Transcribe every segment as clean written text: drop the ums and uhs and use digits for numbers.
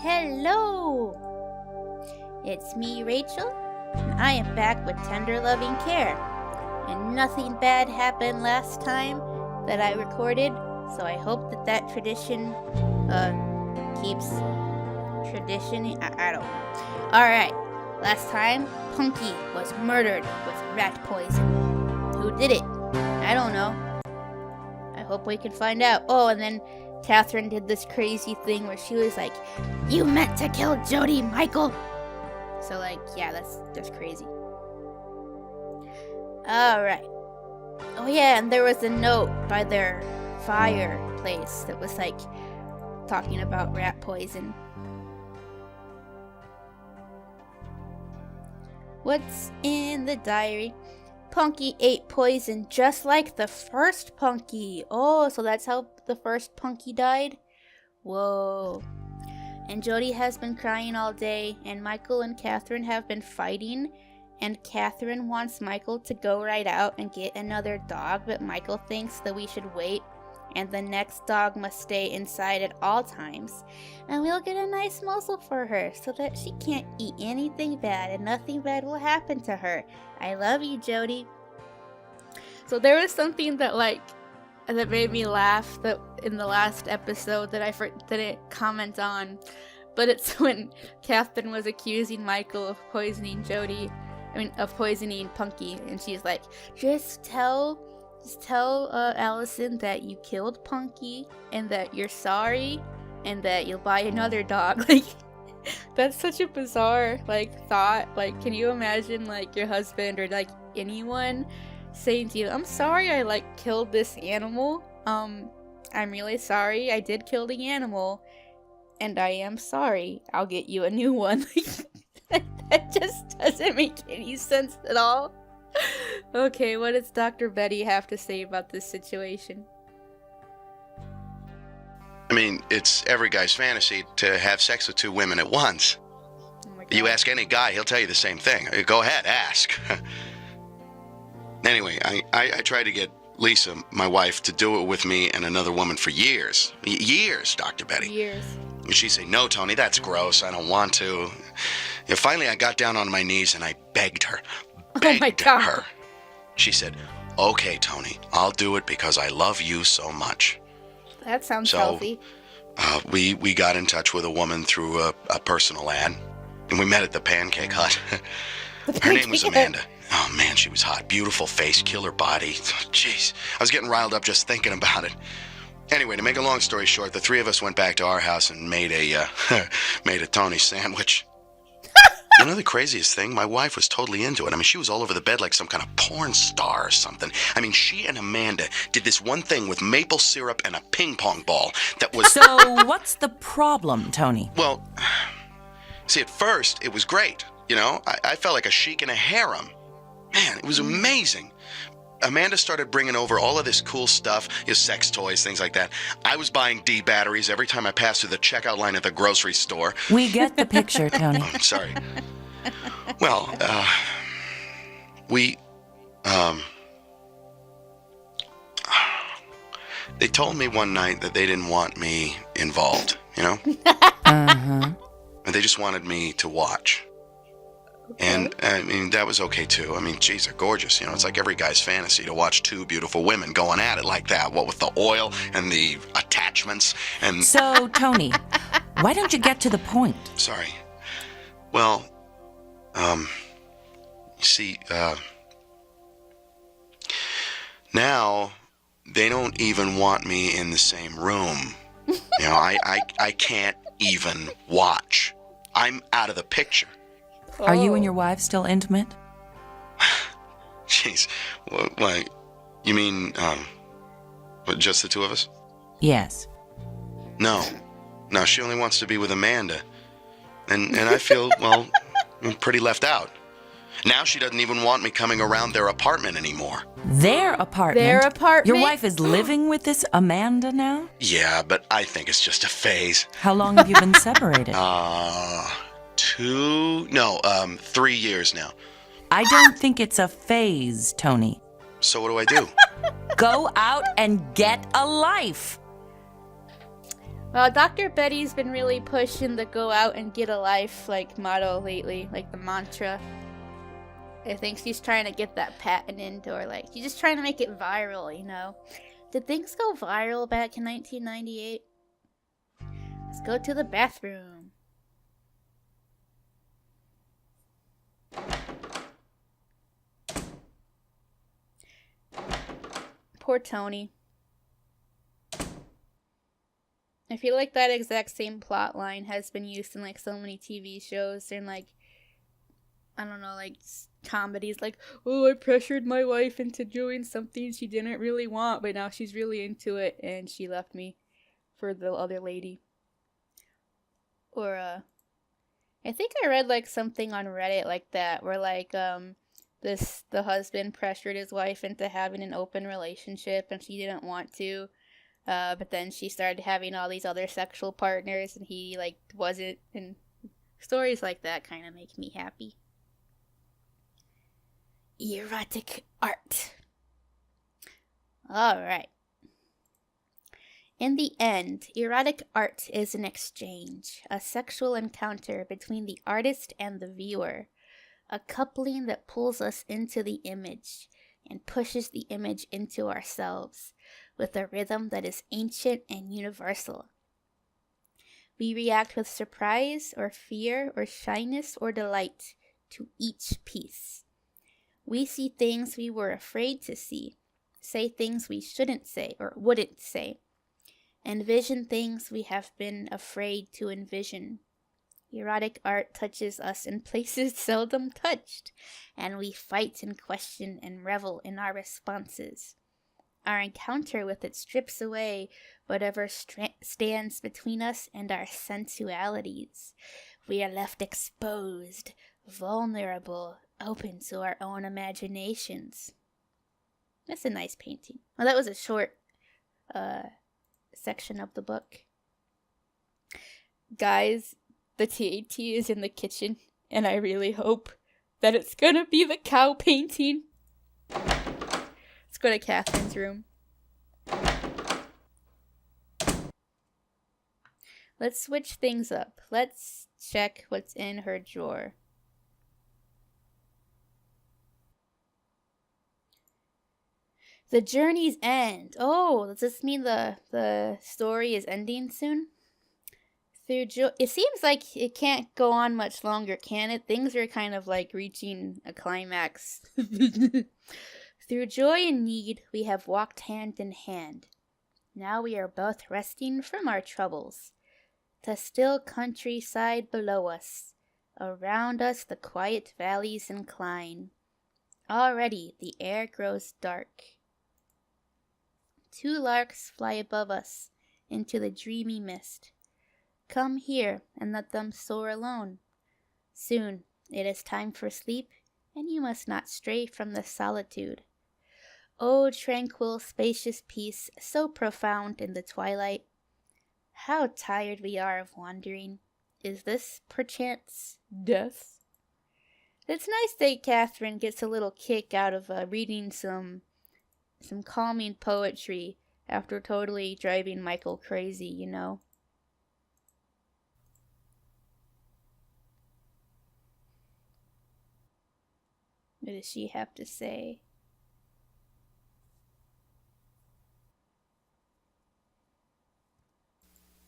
Hello! It's me, Rachel, and I am back with tender loving care. And nothing bad happened last time that I recorded, so I hope that tradition keeps traditioning. I don't know. Alright, last time, Punky was murdered with rat poison. Who did it? I don't know. I hope we can find out. Oh, and then Catherine did this crazy thing where she was like, "You meant to kill Jody, Michael." So yeah, that's just crazy. Alright. Oh yeah, and there was a note by their fireplace that was talking about rat poison. What's in the diary? Punky ate poison just like the first Punky. Oh, so that's how the first Punky died? Whoa. And Jody has been crying all day, and Michael and Catherine have been fighting, and Catherine wants Michael to go right out and get another dog, but Michael thinks that we should wait, and the next dog must stay inside at all times, and we'll get a nice muzzle for her so that she can't eat anything bad and nothing bad will happen to her. I love you, Jody. So there was something that made me laugh that in the last episode that I didn't comment on, but it's when Catherine was accusing Michael of poisoning Punky, and she's like, just tell Allison that you killed Punky and that you're sorry and that you'll buy another dog. That's such a bizarre thought. Can you imagine your husband or anyone saying to you, "I'm sorry I killed this animal. I'm really sorry I did kill the animal, and I am sorry. I'll get you a new one." That just doesn't make any sense at all. Okay, what does Dr. Betty have to say about this situation? I mean, it's every guy's fantasy to have sex with two women at once. Oh my God. You ask any guy, he'll tell you the same thing. Go ahead, ask. Anyway, I tried to get Lisa, my wife, to do it with me and another woman for years. Years, Dr. Betty. Years. And she'd say, "No, Tony, that's gross. I don't want to." And finally, I got down on my knees and I begged her. Oh my God. Her. She said, "Okay, Tony, I'll do it because I love you so much." That sounds healthy. We got in touch with a woman through a personal ad, and we met at the Pancake Hut. Her name was Amanda. Oh man, she was hot. Beautiful face, killer body. Jeez, I was getting riled up just thinking about it. Anyway, to make a long story short, the three of us went back to our house and made a Tony sandwich. You know the craziest thing? My wife was totally into it. I mean, she was all over the bed like some kind of porn star or something. I mean, she and Amanda did this one thing with maple syrup and a ping pong ball that was... So, what's the problem, Tony? Well, see, at first, it was great. You know, I felt like a sheik in a harem. Man, it was amazing. Amanda started bringing over all of this cool stuff, sex toys, things like that. I was buying D batteries every time I passed through the checkout line at the grocery store. We get the picture, Tony. Oh, I'm sorry. Well, they told me one night that they didn't want me involved, you know? Uh-huh. And they just wanted me to watch. And, I mean, that was okay, too. I mean, geez, they're gorgeous. You know, it's like every guy's fantasy to watch two beautiful women going at it like that. What with the oil and the attachments and... So, Tony, why don't you get to the point? Sorry. Well, you see, now they don't even want me in the same room. You know, I can't even watch. I'm out of the picture. Are you and your wife still intimate? Jeez. Why? You mean, just the two of us? Yes. No, she only wants to be with Amanda. And I feel, well, I'm pretty left out. Now she doesn't even want me coming around their apartment anymore. Their apartment? Their apartment? Your wife is living with this Amanda now? Yeah, but I think it's just a phase. How long have you been separated? 3 years now. I don't think it's a phase, Tony. So what do I do? Go out and get a life. Well, Dr. Betty's been really pushing the go out and get a life, like, motto lately, like the mantra. I think she's trying to get that patented, or like, she's just trying to make it viral, you know? Did things go viral back in 1998? Let's go to the bathroom. Poor Tony. I feel like that exact same plot line has been used in like so many TV shows and like, I don't know, like comedies, like, oh, I pressured my wife into doing something she didn't really want, but now she's really into it and she left me for the other lady. Or I think I read like something on Reddit like that where like the husband pressured his wife into having an open relationship and she didn't want to. But then she started having all these other sexual partners and he, like, wasn't. And stories like that kind of make me happy. Erotic art. Alright. In the end, erotic art is an exchange, a sexual encounter between the artist and the viewer, a coupling that pulls us into the image and pushes the image into ourselves, with a rhythm that is ancient and universal. We react with surprise or fear or shyness or delight to each piece. We see things we were afraid to see, say things we shouldn't say or wouldn't say, envision things we have been afraid to envision. Erotic art touches us in places seldom touched, and we fight and question and revel in our responses. Our encounter with it strips away whatever stands between us and our sensualities. We are left exposed, vulnerable, open to our own imaginations. That's a nice painting. Well, that was a short section of the book. Guys, the TAT is in the kitchen, and I really hope that it's gonna be the cow painting. Let's go to Catherine's room. Let's switch things up. Let's check what's in her drawer. The journey's end. Oh, does this mean the story is ending soon? It seems like it can't go on much longer, can it? Things are kind of like reaching a climax. Through joy and need, we have walked hand in hand. Now we are both resting from our troubles. The still countryside below us. Around us the quiet valleys incline. Already the air grows dark. 2 larks fly above us into the dreamy mist. Come here and let them soar alone. Soon it is time for sleep, and you must not stray from the solitude. O tranquil, spacious peace, so profound in the twilight. How tired we are of wandering. Is this, perchance, death? It's nice that Catherine gets a little kick out of reading some calming poetry after totally driving Michael crazy, you know? What does she have to say?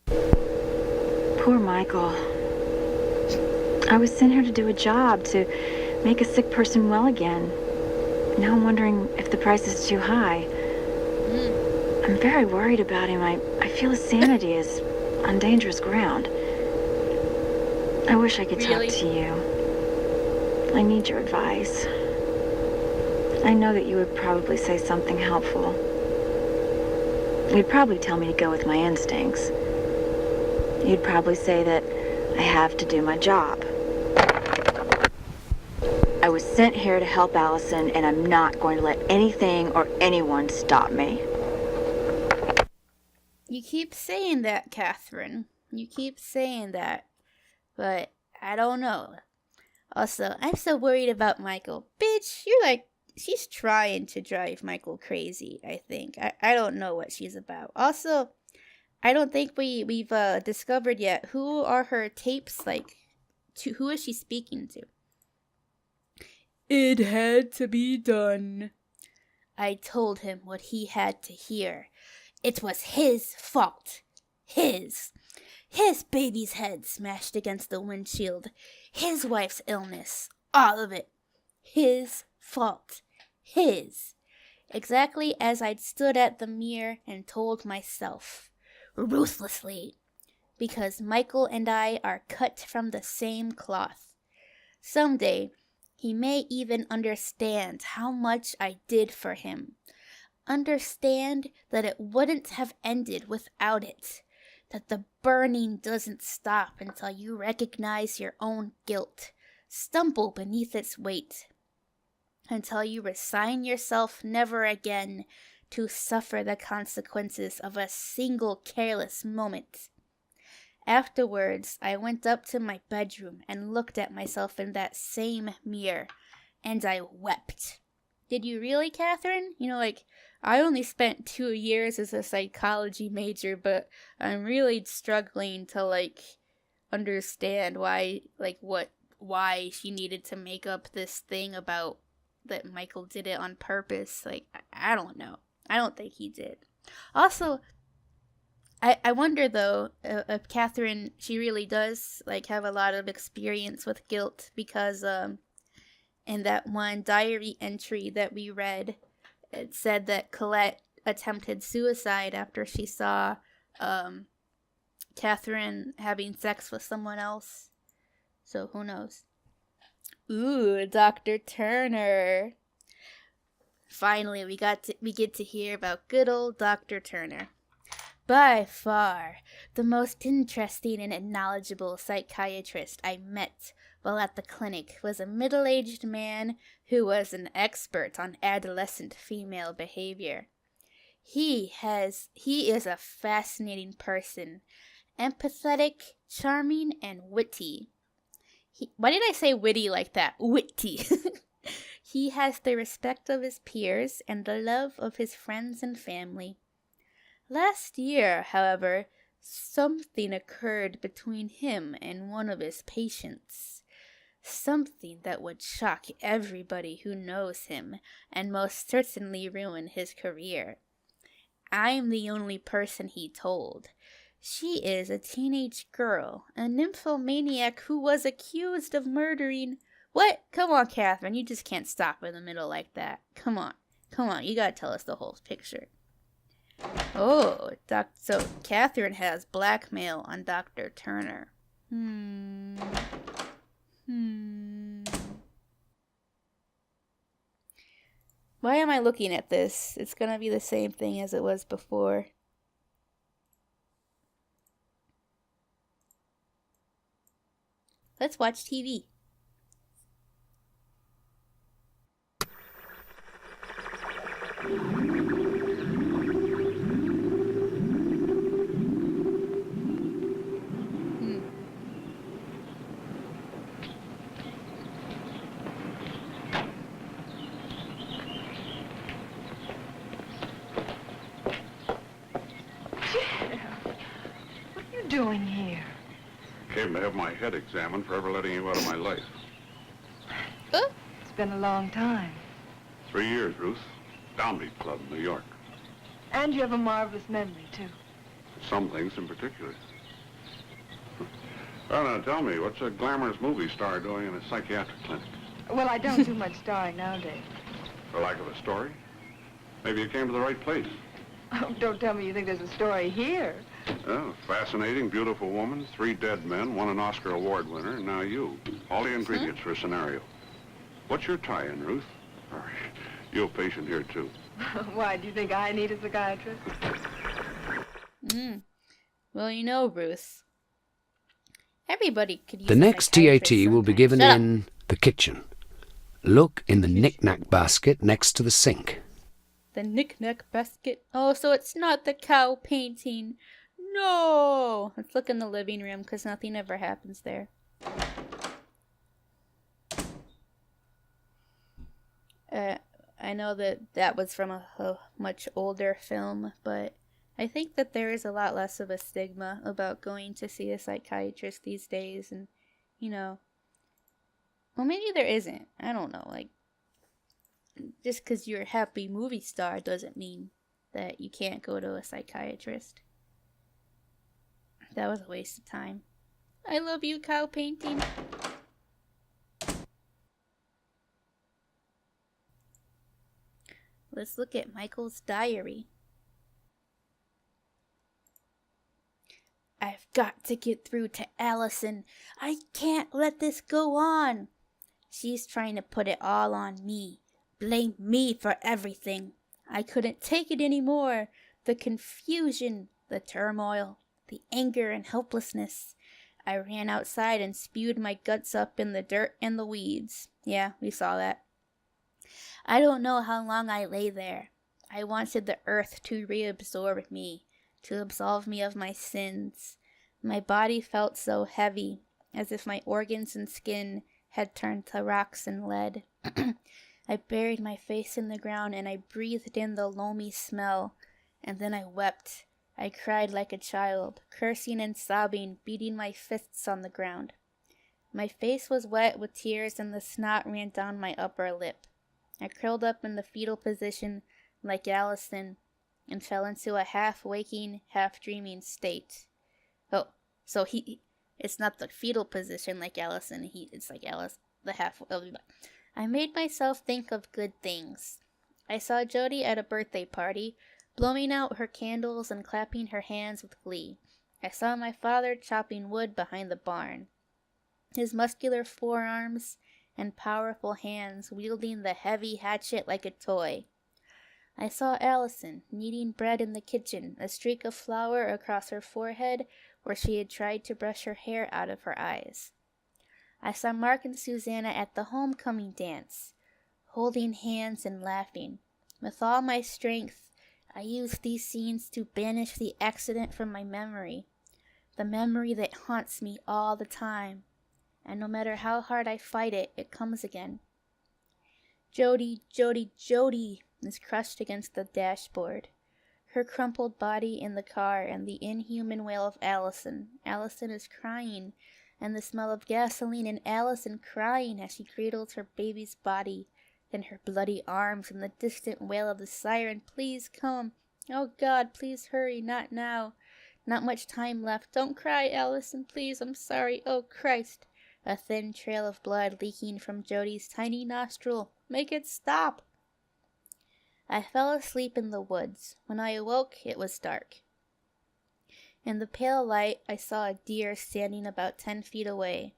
Poor Michael. I was sent here to do a job, to make a sick person well again. Now I'm wondering if the price is too high. I'm very worried about him. I feel his sanity is on dangerous ground. I wish I could Really? talk to you. I need your advice. I know that you would probably say something helpful. You'd probably tell me to go with my instincts. You'd probably say that I have to do my job. I was sent here to help Allison, and I'm not going to let anything or anyone stop me. You keep saying that, Catherine. You keep saying that. But I don't know. Also, I'm so worried about Michael. Bitch, you're like, she's trying to drive Michael crazy, I think. I don't know what she's about. Also, I don't think we've discovered yet. Who are her tapes like? To who is she speaking to? It had to be done. I told him what he had to hear. It was his fault. His baby's head smashed against the windshield. His wife's illness. All of it. His fault. His. Exactly as I'd stood at the mirror and told myself. Ruthlessly. Because Michael and I are cut from the same cloth. Someday, he may even understand how much I did for him. Understand that it wouldn't have ended without it. That the burning doesn't stop until you recognize your own guilt. Stumble beneath its weight. Until you resign yourself never again to suffer the consequences of a single careless moment. Afterwards, I went up to my bedroom and looked at myself in that same mirror, and I wept. Did you really, Catherine? You know, like, I only spent 2 years as a psychology major, but I'm really struggling to, like, understand why she needed to make up this thing about that Michael did it on purpose. Like, I don't know. I don't think he did. Also, I wonder, though, if Catherine, she really does, like, have a lot of experience with guilt, because in that one diary entry that we read, it said that Colette attempted suicide after she saw Catherine having sex with someone else. So who knows? Ooh, Dr. Turner. Finally, we get to hear about good old Dr. Turner. By far, the most interesting and knowledgeable psychiatrist I met while at the clinic was a middle-aged man who was an expert on adolescent female behavior. He is a fascinating person, empathetic, charming, and witty. Why did I say witty like that? Witty. He has the respect of his peers and the love of his friends and family. Last year, however, something occurred between him and one of his patients. Something that would shock everybody who knows him, and most certainly ruin his career. I'm the only person he told. She is a teenage girl, a nymphomaniac who was accused of murdering... What? Come on, Catherine, you just can't stop in the middle like that. Come on, you gotta tell us the whole picture. Oh, so Catherine has blackmail on Dr. Turner. Why am I looking at this? It's gonna be the same thing as it was before. Let's watch TV. Doing here? Came to have my head examined for ever letting you out of my life. It's been a long time. 3 years, Ruth. Downbeat Club, New York. And you have a marvelous memory, too. Some things in particular. Well, now, tell me, what's a glamorous movie star doing in a psychiatric clinic? Well, I don't do much starring nowadays. For lack of a story? Maybe you came to the right place. Oh, don't tell me you think there's a story here. Oh, fascinating, beautiful woman, 3 dead men, 1 an Oscar Award winner, and now you. All the ingredients for a scenario. What's your tie-in, Ruth? Or you a patient here, too? Why, do you think I need a psychiatrist? Well, you know, Ruth. Everybody could use The a next psychiatrist TAT will be sometime. given Shut up. in the kitchen. Look in the knick-knack basket next to the sink. The knick-knack basket. Oh, so it's not the cow painting. No! Let's look in the living room, because nothing ever happens there. I know that was from a much older film, but I think that there is a lot less of a stigma about going to see a psychiatrist these days, and, you know, well, maybe there isn't. I don't know. Like, just because you're a happy movie star doesn't mean that you can't go to a psychiatrist. That was a waste of time. I love you, cow painting. Let's look at Michael's diary. I've got to get through to Allison. I can't let this go on. She's trying to put it all on me. Blame me for everything. I couldn't take it anymore. The confusion, the turmoil, the anger and helplessness. I ran outside and spewed my guts up in the dirt and the weeds. Yeah, we saw that. I don't know how long I lay there. I wanted the earth to reabsorb me, to absolve me of my sins. My body felt so heavy, as if my organs and skin had turned to rocks and lead. I buried my face in the ground and I breathed in the loamy smell, and then I wept. I cried like a child, cursing and sobbing, beating my fists on the ground. My face was wet with tears and the snot ran down my upper lip. I curled up in the fetal position like Allison and fell into a half-waking, half-dreaming state. Oh, so it's not the fetal position like Allison, it's like Alice, the half. I made myself think of good things. I saw Jody at a birthday party, blowing out her candles and clapping her hands with glee. I saw my father chopping wood behind the barn, his muscular forearms and powerful hands wielding the heavy hatchet like a toy. I saw Allison kneading bread in the kitchen, a streak of flour across her forehead where she had tried to brush her hair out of her eyes. I saw Mark and Susanna at the homecoming dance, holding hands and laughing. With all my strength, I used these scenes to banish the accident from my memory, the memory that haunts me all the time, and no matter how hard I fight it, it comes again. Jody, Jody, Jody is crushed against the dashboard, her crumpled body in the car and the inhuman wail of Allison. Allison is crying, and the smell of gasoline and Allison crying as she cradles her baby's body in her bloody arms and the distant wail of the siren. Please come. Oh God, please hurry, not now. Not much time left. Don't cry, Allison, please. I'm sorry. Oh Christ. A thin trail of blood leaking from Jody's tiny nostril. Make it stop. I fell asleep in the woods. When I awoke, it was dark. In the pale light, I saw a deer standing about 10 feet away.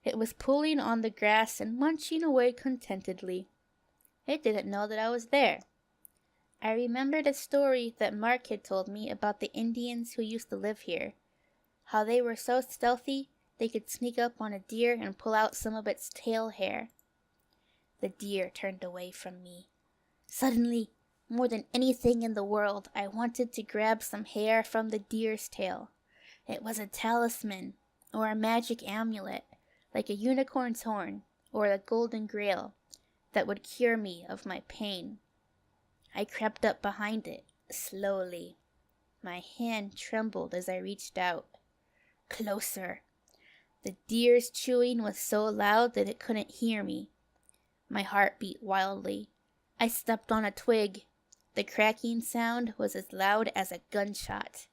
It was pulling on the grass and munching away contentedly. It didn't know that I was there. I remembered a story that Mark had told me about the Indians who used to live here. How they were so stealthy, they could sneak up on a deer and pull out some of its tail hair. The deer turned away from me. Suddenly, more than anything in the world, I wanted to grab some hair from the deer's tail. It was a talisman, or a magic amulet, like a unicorn's horn, or a golden grail, that would cure me of my pain. I crept up behind it, slowly. My hand trembled as I reached out. Closer. The deer's chewing was so loud that it couldn't hear me. My heart beat wildly. I stepped on a twig. The cracking sound was as loud as a gunshot.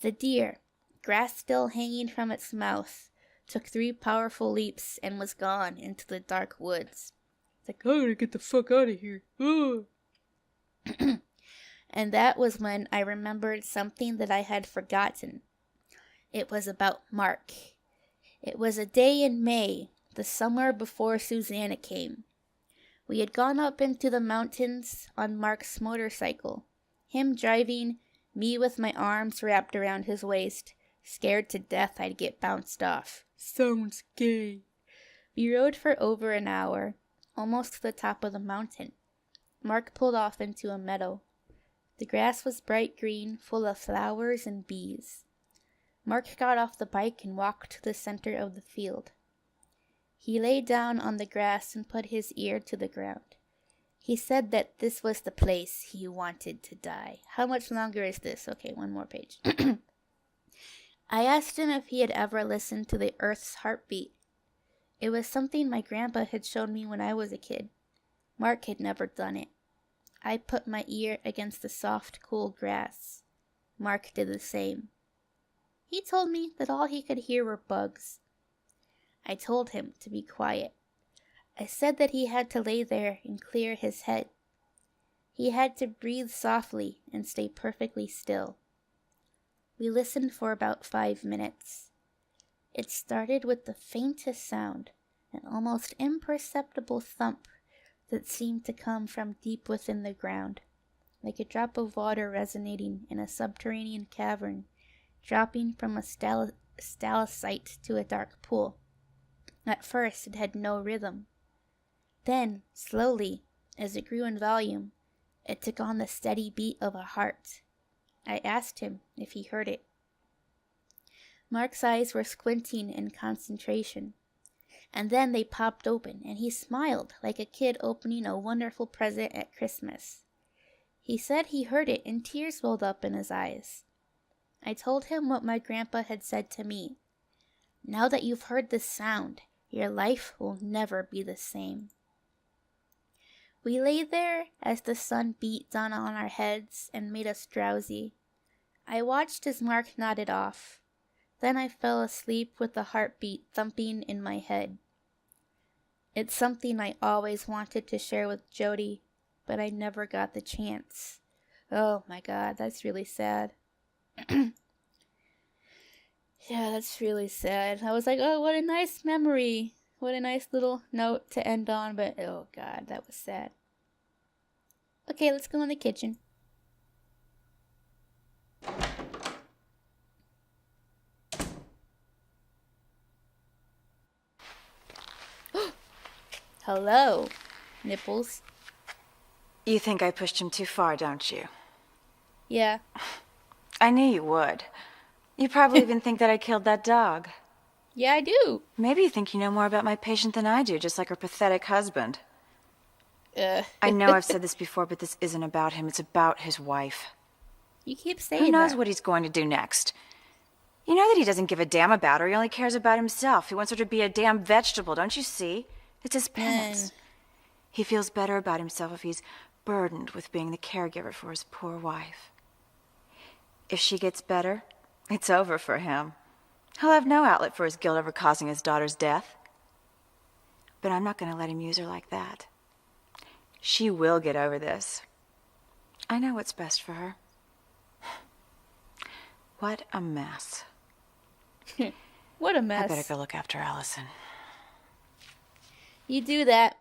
The deer, grass still hanging from its mouth, took 3 powerful leaps and was gone into the dark woods. It's like, I gotta get the fuck out of here. And that was when I remembered something that I had forgotten. It was about Mark. It was a day in May, the summer before Susanna came. We had gone up into the mountains on Mark's motorcycle, him driving, me with my arms wrapped around his waist, scared to death I'd get bounced off. Sounds gay. We rode for over an hour, almost to the top of the mountain. Mark pulled off into a meadow. The grass was bright green, full of flowers and bees. Mark got off the bike and walked to the center of the field. He lay down on the grass and put his ear to the ground. He said that this was the place he wanted to die. How much longer is this? Okay, one more page. I asked him if he had ever listened to the Earth's heartbeat. It was something my grandpa had shown me when I was a kid. Mark had never done it. I put my ear against the soft, cool grass. Mark did the same. He told me that all he could hear were bugs. I told him to be quiet. I said that he had to lay there and clear his head. He had to breathe softly and stay perfectly still. We listened for about 5 minutes. It started with the faintest sound, an almost imperceptible thump that seemed to come from deep within the ground, like a drop of water resonating in a subterranean cavern, dropping from a stalactite to a dark pool. At first it had no rhythm. Then, slowly, as it grew in volume, it took on the steady beat of a heart. I asked him if he heard it. Mark's eyes were squinting in concentration, and then they popped open, and he smiled like a kid opening a wonderful present at Christmas. He said he heard it, and tears welled up in his eyes. I told him what my grandpa had said to me. Now that you've heard this sound, your life will never be the same. We lay there as the sun beat down on our heads and made us drowsy. I watched as Mark nodded off. Then I fell asleep with the heartbeat thumping in my head. It's something I always wanted to share with Jody, but I never got the chance. Oh my God, that's really sad. Yeah, that's really sad. I was like, oh, what a nice memory. What a nice little note to end on, but oh God, that was sad. Okay, let's go in the kitchen. Hello, Nipples. You think I pushed him too far, don't you? Yeah. I knew you would. You probably even think that I killed that dog. Yeah, I do. Maybe you think you know more about my patient than I do, just like her pathetic husband. I know I've said this before, but this isn't about him. It's about his wife. You keep saying that. Who knows what he's going to do next? You know that he doesn't give a damn about her. He only cares about himself. He wants her to be a damn vegetable, don't you see? It's his penance. He feels better about himself if he's burdened with being the caregiver for his poor wife. If she gets better, it's over for him. He'll have no outlet for his guilt over causing his daughter's death. But I'm not going to let him use her like that. She will get over this. I know what's best for her. What a mess. What a mess. I better go look after Allison. You do that.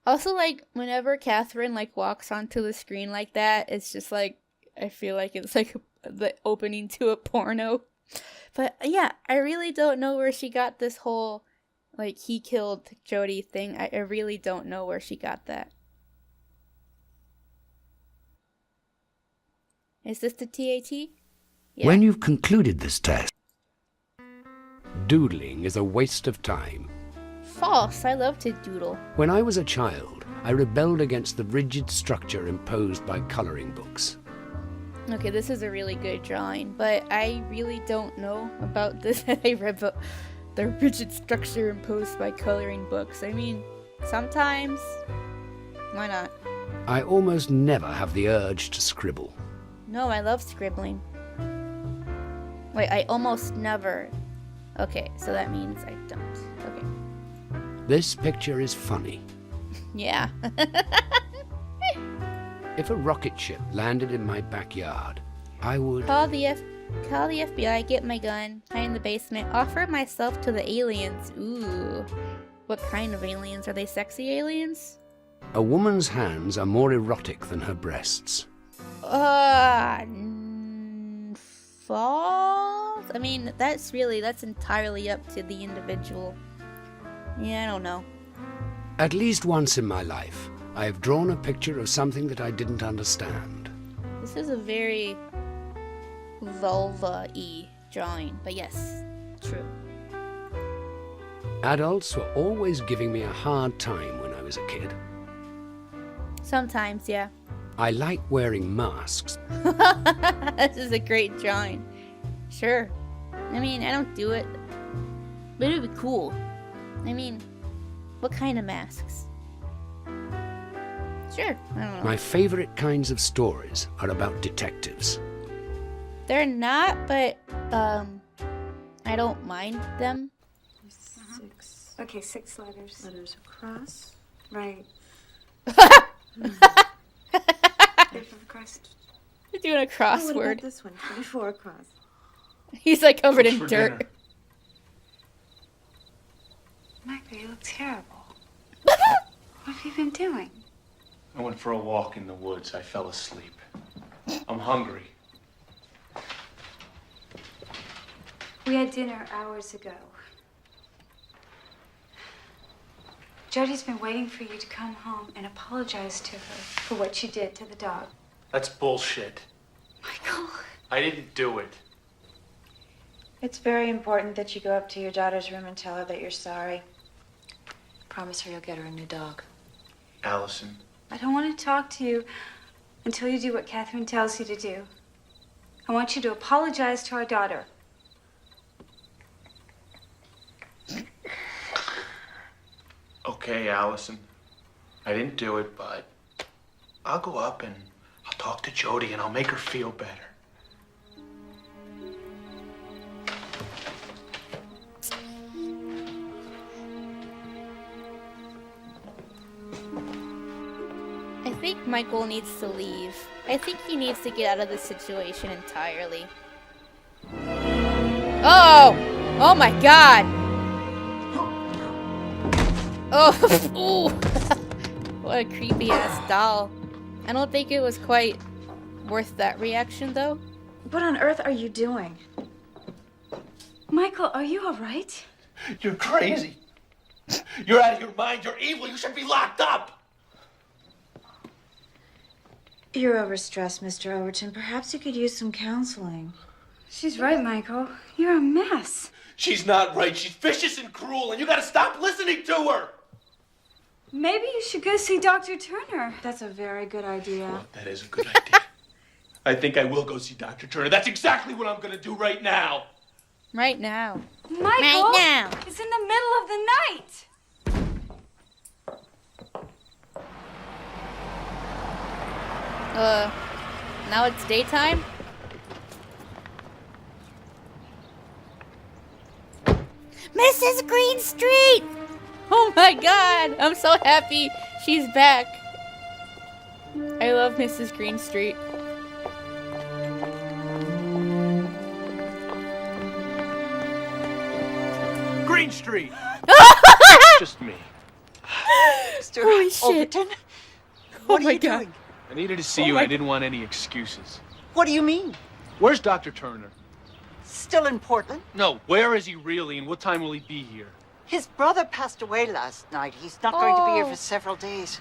Also, like, whenever Catherine, like, walks onto the screen like that, it's just, like, I feel like it's, like, the opening to a porno. But, yeah, I really don't know where she got this whole, like, he killed Jody thing. I really don't know where she got that. Is this the TAT? Yeah. When you've concluded this test, doodling is a waste of time. False. I love to doodle. When I was a child, I rebelled against the rigid structure imposed by coloring books. Okay, this is a really good drawing, but I really don't know about this. The rigid structure imposed by coloring books. I mean, sometimes, why not? I almost never have the urge to scribble. No, I love scribbling. Wait, I almost never. Okay, so that means I don't. Okay. This picture is funny. Yeah. If a rocket ship landed in my backyard, I would... Call the FBI, get my gun, hide in the basement, offer myself to the aliens. Ooh. What kind of aliens? Are they sexy aliens? A woman's hands are more erotic than her breasts. False? I mean, that's entirely up to the individual. Yeah, I don't know. At least once in my life, I have drawn a picture of something that I didn't understand. This is a very vulva-y drawing, but yes, true. Adults were always giving me a hard time when I was a kid. Sometimes, yeah. I like wearing masks. This is a great drawing. Sure. I mean, I don't do it. But it would be cool. I mean, what kind of masks? Sure, I don't know. My favorite kinds of stories are about detectives. They're not, but, I don't mind them. 6. Okay, 6 letters. Letters across. Right. Across. You're doing a Oh, what crossword. about this one? 24 across. He's like covered What's in for dirt. dinner? Michael, you look terrible. What have you been doing? I went for a walk in the woods. I fell asleep. I'm hungry. We had dinner hours ago. Jody's been waiting for you to come home and apologize to her for what she did to the dog. That's bullshit. Michael. I didn't do it. It's very important that you go up to your daughter's room and tell her that you're sorry. Promise her you'll get her a new dog. Allison. I don't want to talk to you until you do what Catherine tells you to do. I want you to apologize to our daughter. Okay, Allison. I didn't do it, but I'll go up and I'll talk to Jody and I'll make her feel better. I think Michael needs to leave. I think he needs to get out of this situation entirely. Oh! Oh my god! Oh! Ooh! What a creepy ass doll. I don't think it was quite worth that reaction though. What on earth are you doing? Michael, are you all right? You're crazy. You're out of your mind. You're evil. You should be locked up. You're overstressed, Mr. Overton. Perhaps you could use some counseling. She's right, Michael. You're a mess. She's not right. She's vicious and cruel, and you gotta stop listening to her. Maybe you should go see Dr. Turner. That's a very good idea. Well, that is a good idea. I think I will go see Dr. Turner. That's exactly what I'm gonna do right now. Right now. Michael! Right now. It's in the middle of the night! Now it's daytime? Mrs. Greenstreet! Oh my god! I'm so happy she's back. I love Mrs. Greenstreet. Green Street. Just me. Mr. Holy shit. Overton? Oh What my are you god. doing? I needed to see you. I didn't want any excuses. What do you mean? Where's Dr. Turner? Still in Portland? No, where is he really, and what time will he be here? His brother passed away last night. He's not going to be here Oh. for several days.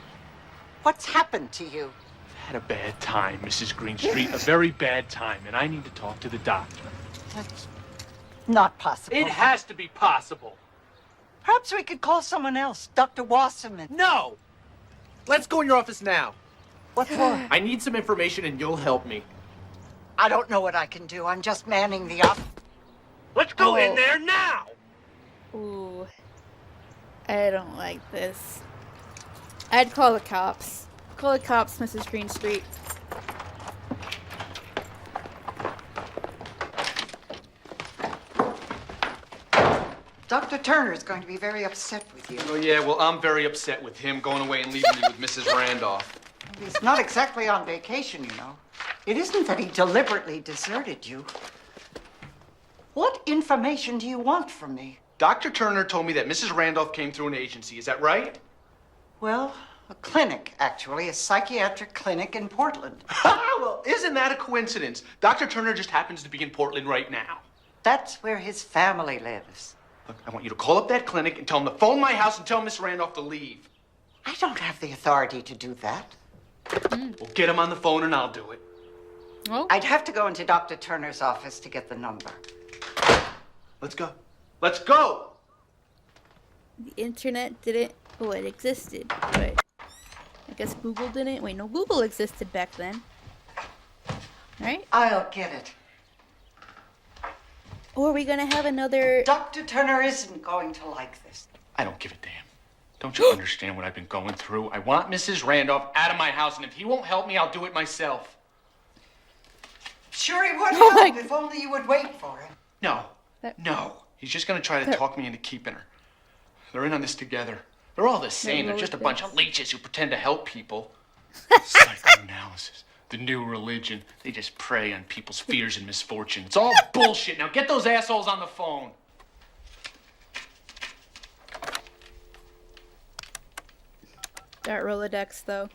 What's happened to you? I've had a bad time, Mrs. Greenstreet. A very bad time, and I need to talk to the doctor. That's not possible. It has to be possible. Perhaps we could call someone else. Dr. Wasserman. No! Let's go in your office now. What for? I need some information, and you'll help me. I don't know what I can do. I'm just manning the office. Let's go Oh. in there now! Ooh. I don't like this. I'd call the cops. Call the cops, Mrs. Greenstreet. Dr. Turner is going to be very upset with you. Oh, yeah, well, I'm very upset with him going away and leaving me with Mrs. Randolph. He's not exactly on vacation, you know. It isn't that he deliberately deserted you. What information do you want from me? Dr. Turner told me that Mrs. Randolph came through an agency. Is that right? Well, a clinic, actually, a psychiatric clinic in Portland. Well, isn't that a coincidence? Dr. Turner just happens to be in Portland right now. That's where his family lives. Look, I want you to call up that clinic and tell them to phone my house and tell Miss Randolph to leave. I don't have the authority to do that. Well, get him on the phone and I'll do it. Oh. I'd have to go into Dr. Turner's office to get the number. Let's go. Let's go! The internet didn't. Oh, it existed, but I guess Google didn't. Wait, no, Google existed back then. Right? I'll get it. Or are we gonna have another... Dr. Turner isn't going to like this. I don't give a damn. Don't you understand what I've been going through? I want Mrs. Randolph out of my house, and if he won't help me, I'll do it myself. Sure he would help if only you would wait for him. No. No. He's just gonna try to talk me into keeping her. They're in on this together. They're all the same. They're just a bunch of leeches who pretend to help people. Psychoanalysis. The new religion. They just prey on people's fears and misfortune. It's all bullshit. Now get those assholes on the phone. That Rolodex, though.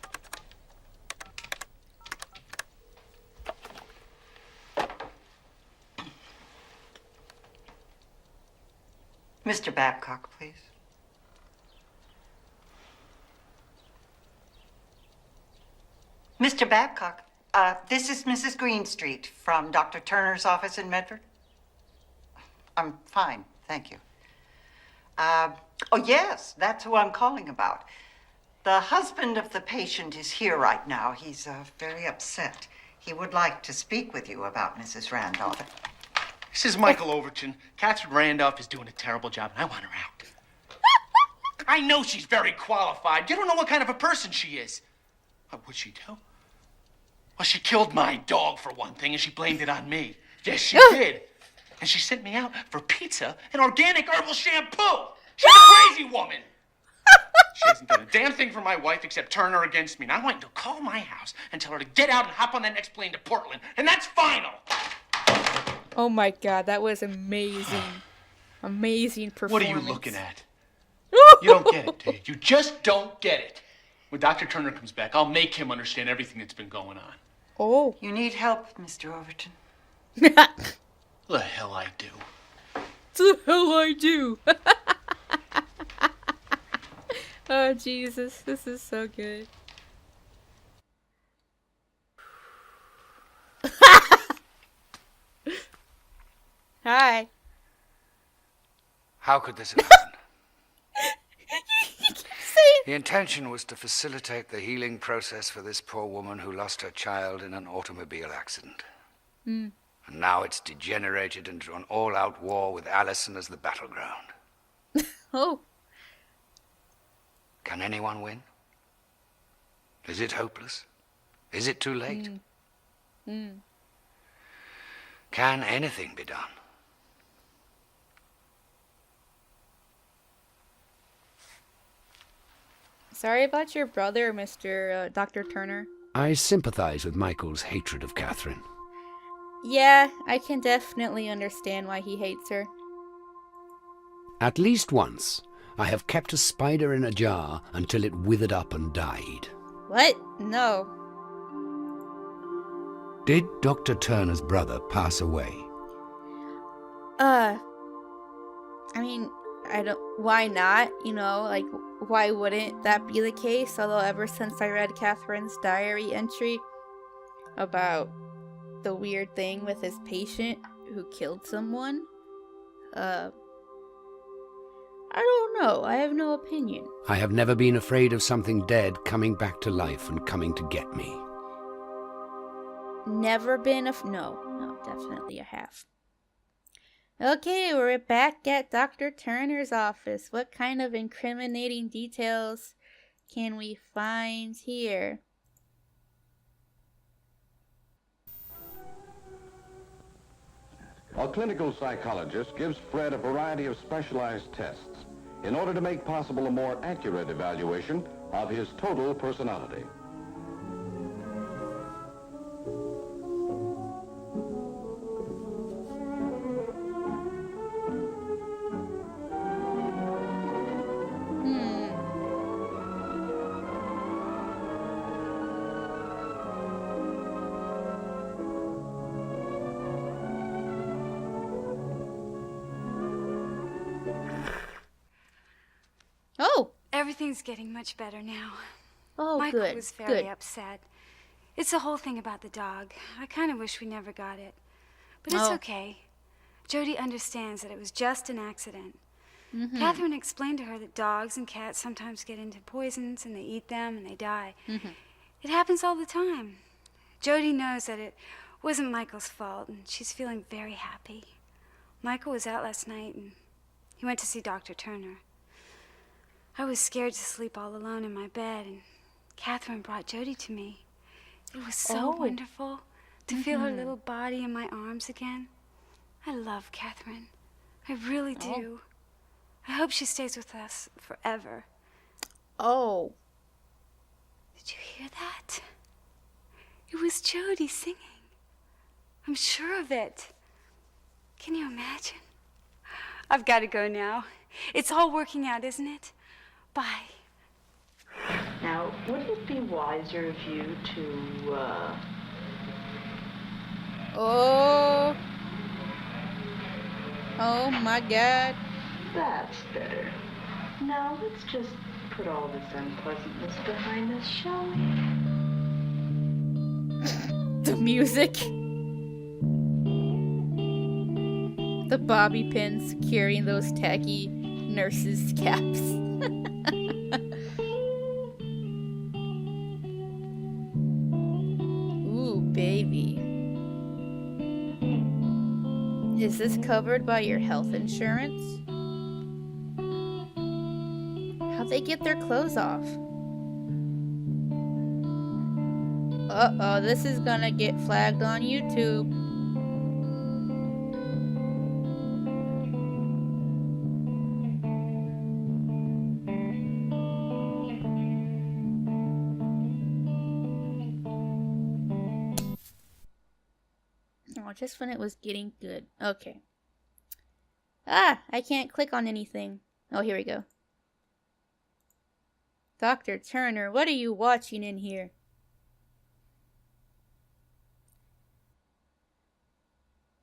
Mr. Babcock, please. Mr. Babcock, this is Mrs. Greenstreet from Dr. Turner's office in Medford. I'm fine, thank you. Oh, yes, that's who I'm calling about. The husband of the patient is here right now. He's very upset. He would like to speak with you about Mrs. Randolph. This is Michael Overton. Catherine Randolph is doing a terrible job, and I want her out. I know she's very qualified. You don't know what kind of a person she is. What would she do? Well, she killed my dog, for one thing, and she blamed it on me. Yes, she did. And she sent me out for pizza and organic herbal shampoo. She's a crazy woman. She hasn't done a damn thing for my wife except turn her against me. And I want you to call my house and tell her to get out and hop on that next plane to Portland. And that's final. Oh my god, that was amazing. Amazing performance. What are you looking at? You don't get it, do you? You just don't get it. When Dr. Turner comes back, I'll make him understand everything that's been going on. Oh. You need help, Mr. Overton. The hell I do. The hell I do. Oh, Jesus. This is so good. Hi. How could this have happened? The intention was to facilitate the healing process for this poor woman who lost her child in an automobile accident. And now it's degenerated into an all-out war with Allison as the battleground. Oh. Can anyone win? Is it hopeless? Is it too late? Can anything be done? Sorry about your brother, Mr. Dr. Turner. I sympathize with Michael's hatred of Catherine. Yeah, I can definitely understand why he hates her. At least once, I have kept a spider in a jar until it withered up and died. What? No. Did Dr. Turner's brother pass away? I mean, why not? You know, like, why wouldn't that be the case? Although ever since I read Catherine's diary entry about the weird thing with his patient who killed someone, I don't know. I have no opinion. I have never been afraid of something dead coming back to life and coming to get me. Never been no, definitely I have. Okay, we're back at Dr. Turner's office. What kind of incriminating details can we find here? A clinical psychologist gives Fred a variety of specialized tests in order to make possible a more accurate evaluation of his total personality. Oh! Everything's getting much better now. Oh, Michael good. was very Good. upset. It's the whole thing about the dog. I kind of wish we never got it. But it's Oh. okay. Jody understands that it was just an accident. Catherine explained to her that dogs and cats sometimes get into poisons and they eat them and they die. It happens all the time. Jody knows that it wasn't Michael's fault, and she's feeling very happy. Michael was out last night, and he went to see Dr. Turner. I was scared to sleep all alone in my bed, and Catherine brought Jody to me. It was so wonderful to feel her little body in my arms again. I love Catherine. I really do. I hope she stays with us forever. Oh. Did you hear that? It was Jody singing. I'm sure of it. Can you imagine? I've got to go now. It's all working out, isn't it? Bye. Now, wouldn't it be wiser of you to, Oh. Oh my God. That's better. Now, let's just put all this unpleasantness behind us, shall we? The music. The bobby pins carrying those tacky nurses' caps. Ooh, baby. Is this covered by your health insurance? How'd they get their clothes off? Uh-oh, this is gonna get flagged on YouTube. Oh, just when it was getting good. Okay. Ah, I can't click on anything. Oh, here we go. Dr. Turner, what are you watching in here?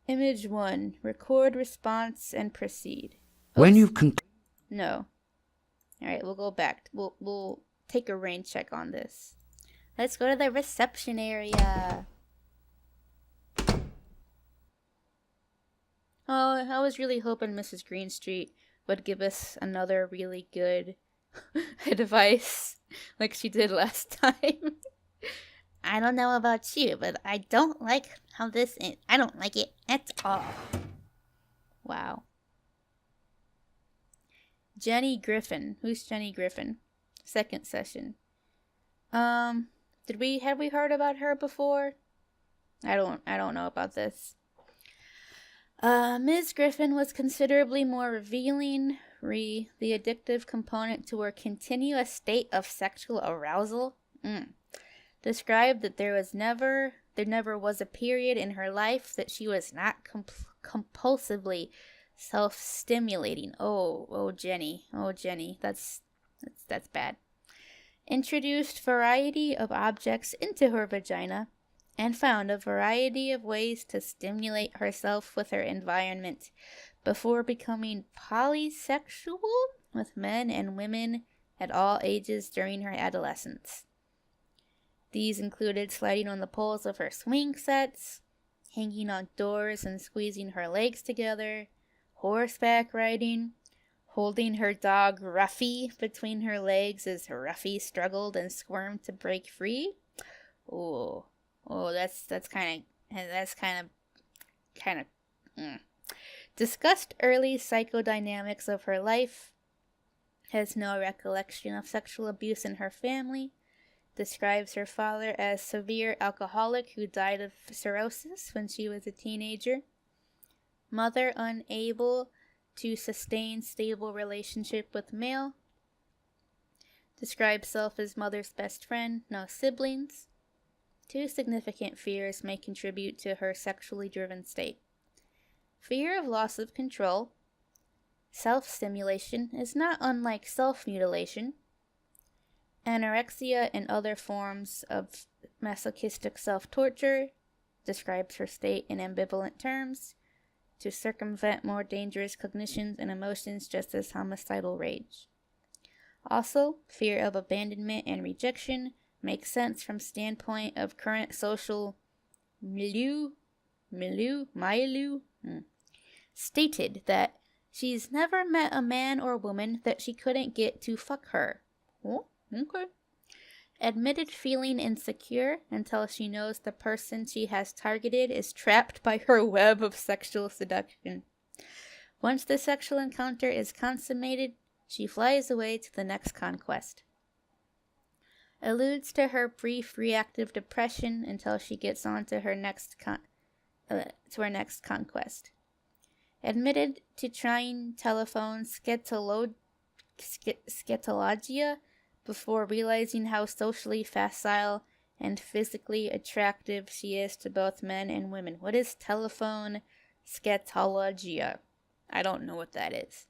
Image 1. Record response and proceed. When you've No. Alright, we'll go back. We'll take a rain check on this. Let's go to the reception area. Oh, I was really hoping Mrs. Greenstreet would give us another really good advice like she did last time. I don't know about you, but I don't like how this is. I don't like it at all. Wow. Jenny Griffin. Who's Jenny Griffin? Second session. Have we heard about her before? I don't know about this. Ms. Griffin was considerably more revealing, the addictive component to her continuous state of sexual arousal. Described that there never was a period in her life that she was not compulsively self-stimulating. Oh, Jenny, that's bad. Introduced variety of objects into her vagina, and found a variety of ways to stimulate herself with her environment before becoming polysexual with men and women at all ages during her adolescence. These included sliding on the poles of her swing sets, hanging on doors and squeezing her legs together, horseback riding, holding her dog Ruffy between her legs as Ruffy struggled and squirmed to break free. Oh, that's kind of. Discussed early psychodynamics of her life. Has no recollection of sexual abuse in her family. Describes her father as severe alcoholic who died of cirrhosis when she was a teenager. Mother unable to sustain stable relationship with male. Describes self as mother's best friend, no siblings. 2 significant fears may contribute to her sexually driven state. Fear of loss of control. Self-stimulation is not unlike self-mutilation. Anorexia and other forms of masochistic self-torture. Describes her state in ambivalent terms. To circumvent more dangerous cognitions and emotions just as homicidal rage. Also, fear of abandonment and rejection makes sense from standpoint of current social milieu, stated that She's never met a man or woman that she couldn't get to fuck her. Oh, okay. Admitted feeling insecure until she knows the person she has targeted is trapped by her web of sexual seduction. Once the sexual encounter is consummated, she flies away to the next conquest. Alludes to her brief reactive depression until she gets on to her next conquest. Admitted to trying telephone scatologia before realizing how socially facile and physically attractive she is to both men and women. What is telephone scatologia? I don't know what that is.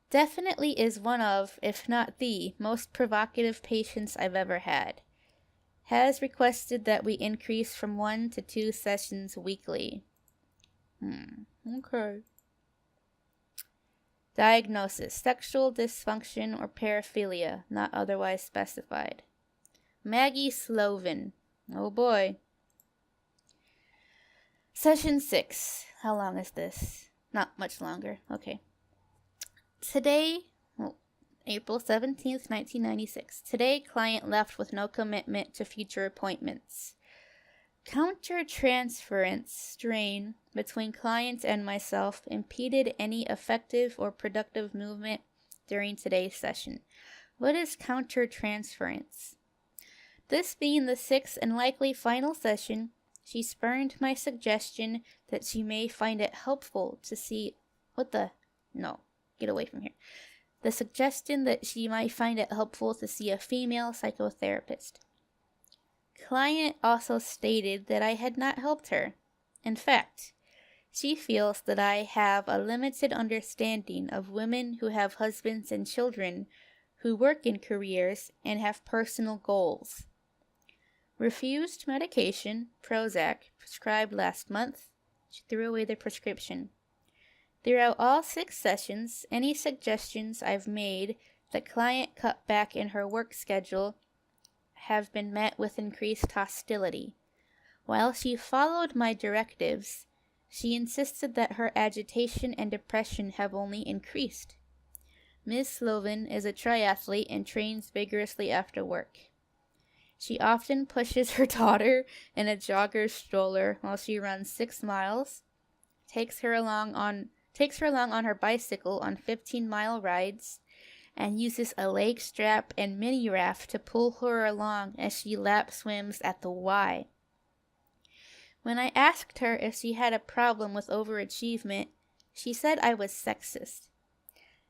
Definitely is one of, if not the, most provocative patients I've ever had. Has requested that we increase from 1 to 2 sessions weekly. Okay. Diagnosis: sexual dysfunction or paraphilia, not otherwise specified. Maggie Slovin. Oh boy. Session 6. How long is this? Not much longer. Okay. Today, April 17th, 1996. Today, client left with no commitment to future appointments. Counter-transference strain between client and myself impeded any effective or productive movement during today's session. What is counter-transference? This being the 6th and likely final session, she spurned my suggestion that she may find it helpful to see... No, get away from here. The suggestion that she might find it helpful to see a female psychotherapist. Client also stated that I had not helped her. In fact, she feels that I have a limited understanding of women who have husbands and children, who work in careers and have personal goals. Refused medication, Prozac, prescribed last month. She threw away the prescription. Throughout all 6 sessions, any suggestions I've made that client cut back in her work schedule have been met with increased hostility. While she followed my directives, she insisted that her agitation and depression have only increased. Ms. Slovin is a triathlete and trains vigorously after work. She often pushes her daughter in a jogger stroller while she runs 6 miles, takes her along on her bicycle on 15-mile rides, and uses a leg strap and mini raft to pull her along as she lap swims at the Y. When I asked her if she had a problem with overachievement, she said I was sexist.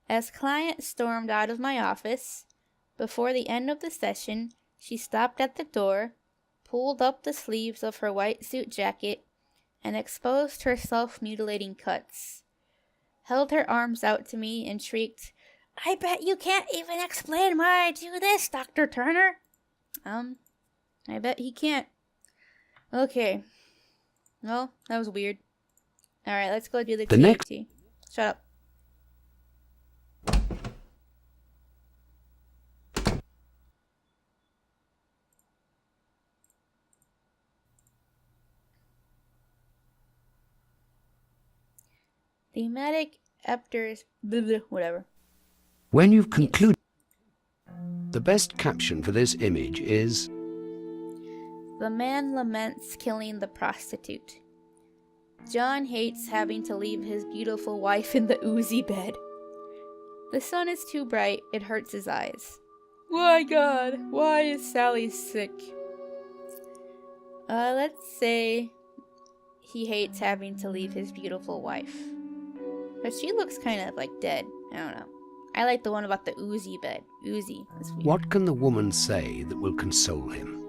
As client stormed out of my office, before the end of the session, she stopped at the door, pulled up the sleeves of her white suit jacket, and exposed her self-mutilating cuts. Held her arms out to me and shrieked, "I bet you can't even explain why I do this, Dr. Turner." I bet he can't. Okay. Well, that was weird. Alright, let's go do the TAT. Shut up. Thematic apters, whatever. When you've concluded, the best caption for this image is, "The man laments killing the prostitute. John hates having to leave his beautiful wife in the oozy bed. The sun is too bright, it hurts his eyes. Why, God, why is Sally sick?" Let's say he hates having to leave his beautiful wife. But she looks kind of like dead. I don't know. I like the one about the oozy bed. Oozy. what can the woman say that will console him?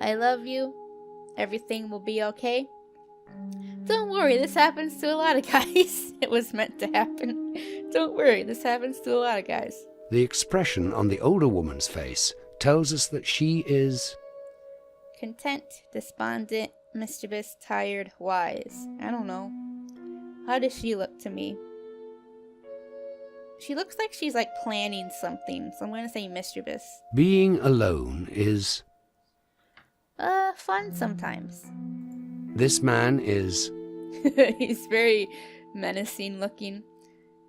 "I love you. Everything will be okay. Don't worry, this happens to a lot of guys. It was meant to happen. Don't worry, this happens to a lot of guys." The expression on the older woman's face tells us that she is content, despondent, mischievous, tired, wise. I don't know. How does she look to me? She looks like she's like planning something, so I'm gonna say mischievous. being alone is. Fun sometimes. This man is. He's very, Menacing looking.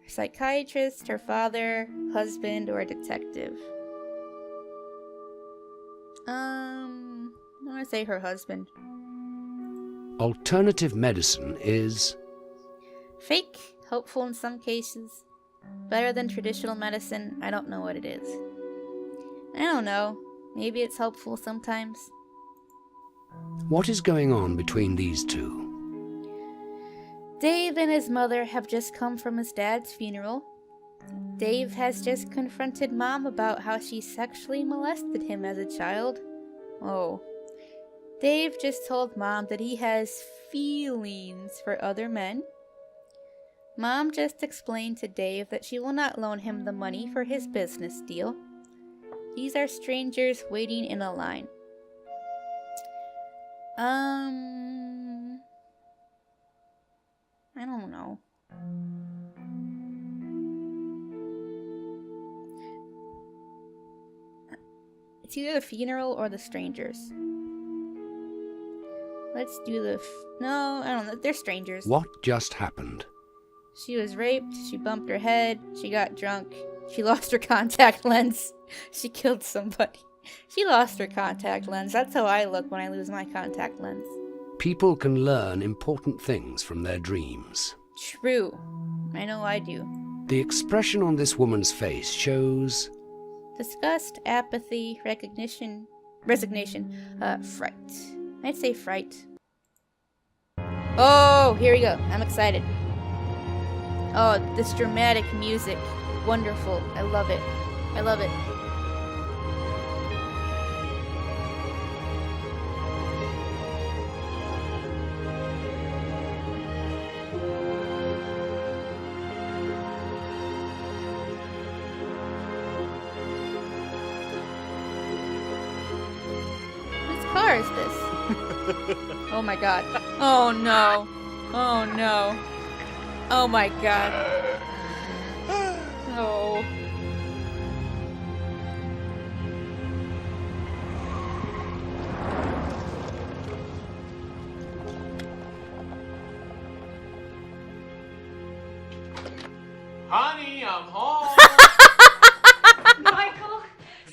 Psychiatrist, her father, husband, or detective. I want to say her husband. Alternative medicine is... Fake, helpful in some cases. Better than traditional medicine, I don't know what it is. I don't know. Maybe it's helpful sometimes. What is going on between these two? Dave and his mother have just come from his dad's funeral. Dave has just confronted Mom about how she sexually molested him as a child. Oh. Dave just told Mom that he has feelings for other men. Mom just explained to Dave that she will not loan him the money for his business deal. These are strangers waiting in a line. I don't know. It's either the funeral or the strangers. Let's do the... No, I don't know. They're strangers. What just happened? She was raped. She bumped her head. She got drunk. She lost her contact lens. She killed somebody. She lost her contact lens. That's how I look when I lose my contact lens. People can learn important things from their dreams. True. I know I do. The expression on this woman's face shows... disgust, apathy, resignation, fright. I'd say fright. Oh, here we go. I'm excited. Oh, this dramatic music. Wonderful. I love it. I love it. Whose car is this? Oh my god. Oh no. Oh no. Oh my god. Oh. Honey, I'm home. Michael,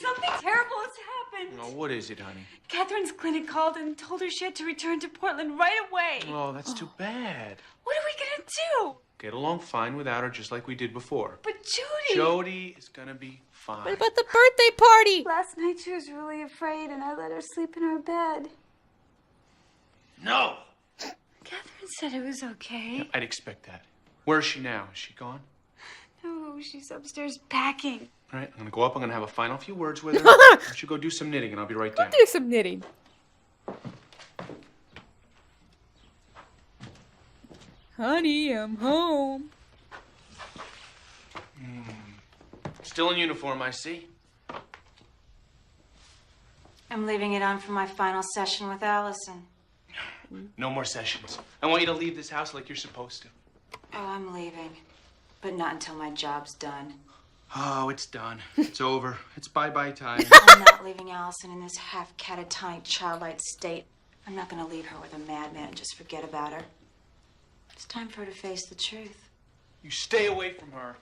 something terrible has happened. Oh, what is it, honey? Catherine's clinic called and told her she had to return to Portland right away. Oh, that's too bad. What are we gonna do? Get along fine without her, just like we did before. But Jody... Jody is gonna be fine. What about the birthday party? Last night she was really afraid and I let her sleep in her bed. No! Catherine said it was okay. Yeah, I'd expect that. Where is she now? Is she gone? No, she's upstairs packing. All right, I'm gonna go up. I'm gonna have a final few words with her. I should go do some knitting, and I'll be right down. Do some knitting. Honey, I'm home. Still in uniform, I see. I'm leaving it on for my final session with Allison. No more sessions. I want you to leave this house like you're supposed to. Oh, I'm leaving. But not until my job's done. Oh, it's done. It's over. It's bye-bye time. I'm not leaving Allison in this half catatonic, childlike state. I'm not going to leave her with a madman and just forget about her. It's time for her to face the truth. You stay away from her.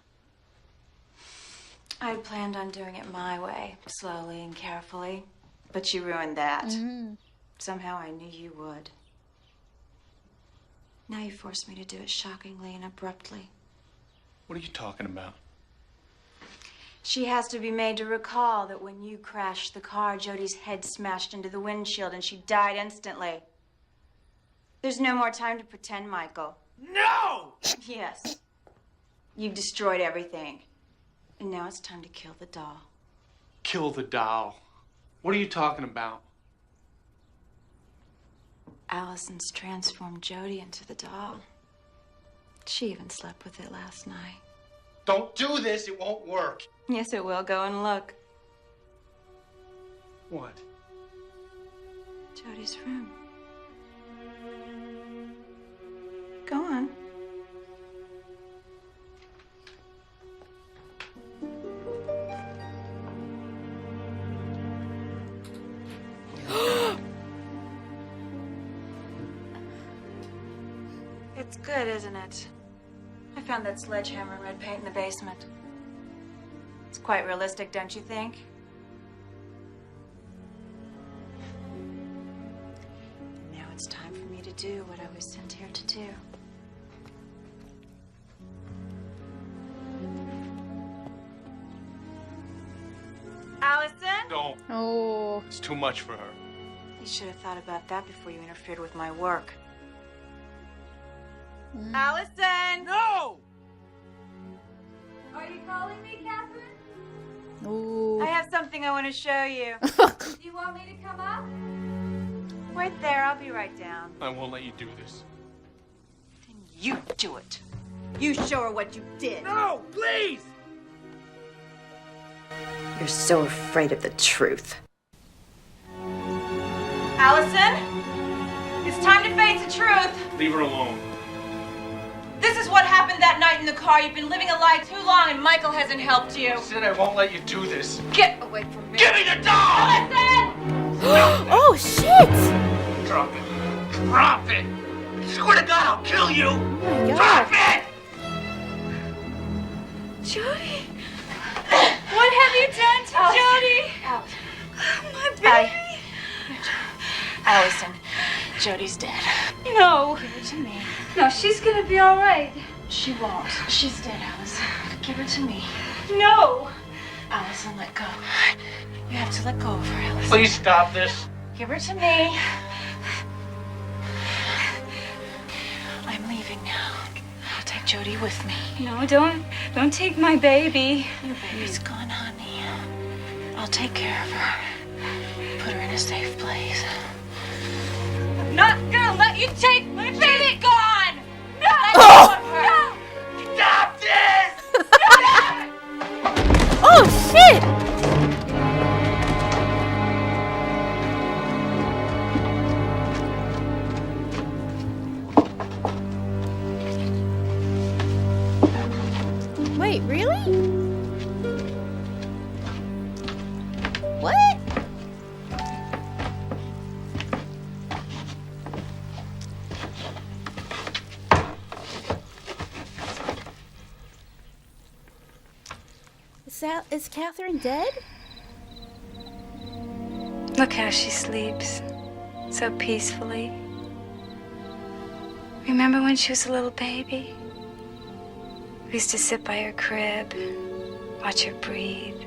I had planned on doing it my way, slowly and carefully. But you ruined that. Somehow I knew you would. Now you forced me to do it shockingly and abruptly. What are you talking about? She has to be made to recall that when you crashed the car, Jody's head smashed into the windshield and she died instantly. There's no more time to pretend, Michael. No! Yes. You've destroyed everything. And now it's time to kill the doll. Kill the doll. What are you talking about? Allison's transformed Jody into the doll. She even slept with it last night. Don't do this. It won't work. Yes, it will. Go and look. What? Jody's room. Go on. It's good, isn't it? found that sledgehammer and red paint in the basement. It's quite realistic, don't you think? Now it's time for me to do what I was sent here to do. Allison? No. Oh. It's too much for her. You should have thought about that before you interfered with my work. Allison! No! Are you calling me, Catherine? Ooh. I have something I want to show you. Do you want me to come up? Right there, I'll be right down. I won't let you do this. You do it. You show her what you did. No, please! You're so afraid of the truth. Allison? It's time to face the truth. Leave her alone. This is what happened that night in the car. You've been living a lie too long and Michael hasn't helped you. I said I won't let you do this. Get away from me. Give me the dog! Allison! Oh, shit! Drop it. Drop it! I swear to God, I'll kill you! Oh my God. Drop it! Jody! What have you done to Jody? My baby! Allison, Jody's dead. No. Give her to me. No, she's gonna be all right. She won't. She's dead, Allison. Give her to me. No. Allison, let go. You have to let go of her, Allison. Please stop this. Give her to me. I'm leaving now. I'll take Jody with me. No, don't take my baby. Your baby's gone, honey. I'll take care of her. Put her in a safe place. I'm not gonna let you take my baby. Gone! No! No! Stop this! Oh, shit! Wait, really? What? Is Catherine dead? Look how she sleeps. So peacefully. Remember when she was a little baby? We used to sit by her crib, watch her breathe.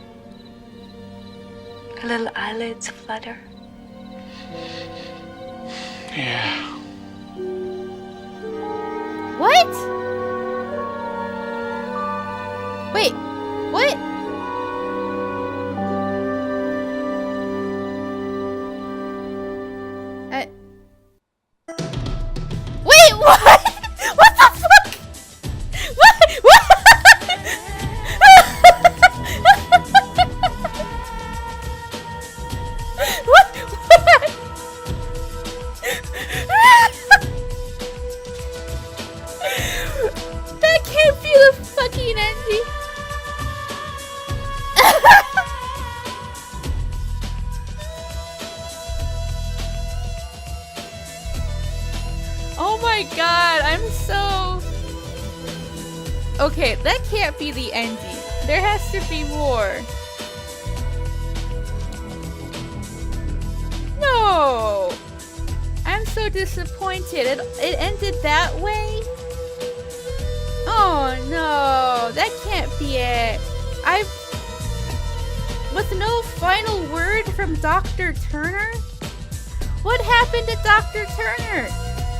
Her little eyelids flutter. Yeah. What? Wait, what? Wait, what? What the fuck? What? What? That can't be the fucking ending. Oh my god, I'm so... Okay, that can't be the ending. There has to be more. No! I'm so disappointed. It ended that way? Oh no, that can't be it. With no final word from Dr. Turner? What happened to Dr. Turner?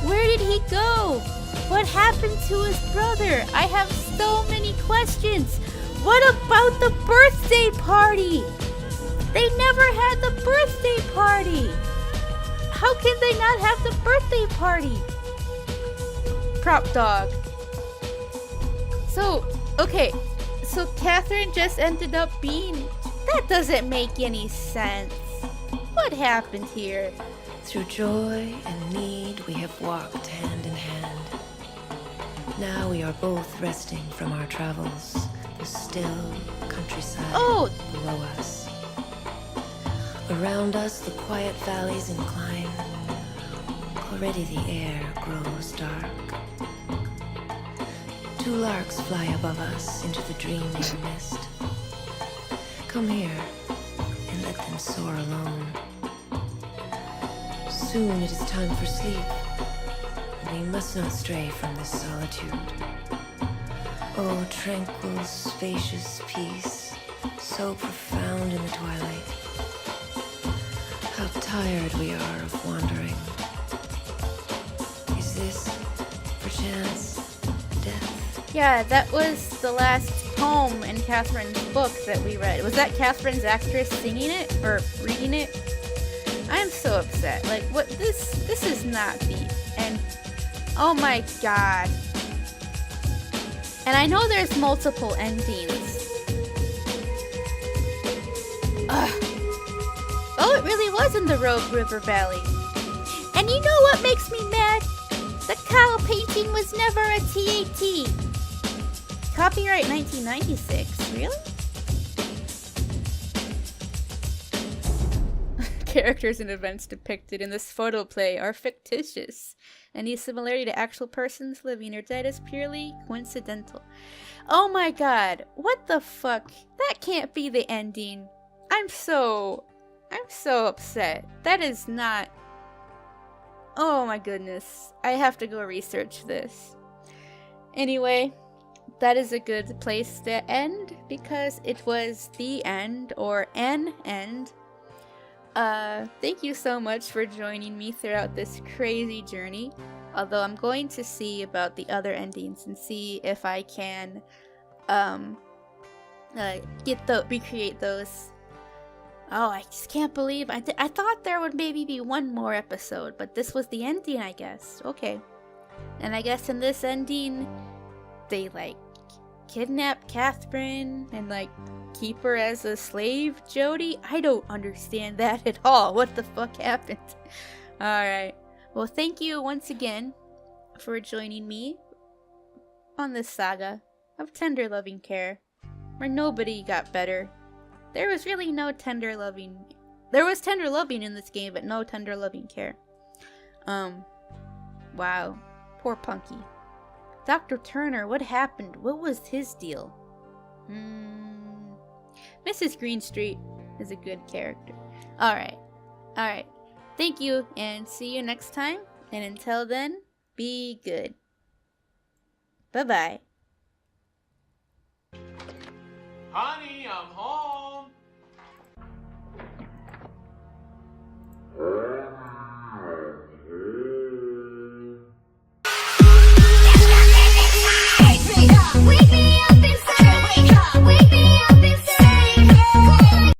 Where did he go? What happened to his brother? I have so many questions. What about the birthday party? They never had the birthday party. How can they not have the birthday party? Prop dog. So, okay. So Catherine just ended up being... That doesn't make any sense. What happened here? Through joy and need, we have walked hand in hand. Now we are both resting from our travels, the still countryside below us. Around us, the quiet valleys incline. Already the air grows dark. To 2 larks fly above us into the dreaming mist. Come here and let them soar alone. Soon it is time for sleep, and we must not stray from this solitude. Oh, tranquil, spacious peace, so profound in the twilight. How tired we are of wandering. Is this, perchance, death? Yeah, that was the last poem in Catherine's book that we read. Was that Catherine's actress singing it or reading it? I'm so upset. Like, what? This is not the end. Oh my god. And I know there's multiple endings. Ugh. Oh, it really was in the Rogue River Valley. And you know what makes me mad? The cow painting was never a TAT. Copyright 1996. Really? Characters and events depicted in this photoplay are fictitious. Any similarity to actual persons, living or dead, is purely coincidental. Oh my god, what the fuck? That can't be the ending. I'm so upset. That is not... Oh my goodness. I have to go research this. Anyway, that is a good place to end because it was the end, or an end. Thank you so much for joining me throughout this crazy journey. Although I'm going to see about the other endings and see if I can recreate those. Oh, I just can't believe I thought there would maybe be one more episode, but this was the ending, I guess. Okay. And I guess in this ending they like kidnap Catherine and like keep her as a slave, Jody? I don't understand that at all. What the fuck happened? Alright. Well, thank you once again for joining me on this saga of tender loving care, where nobody got better. There was really no tender loving. There was tender loving in this game, but no tender loving care. Wow. Poor Punky. Dr. Turner, what happened? What was his deal? Mrs. Greenstreet is a good character. Alright. Alright. Thank you, and see you next time. And until then, be good. Bye-bye. Honey, I'm home.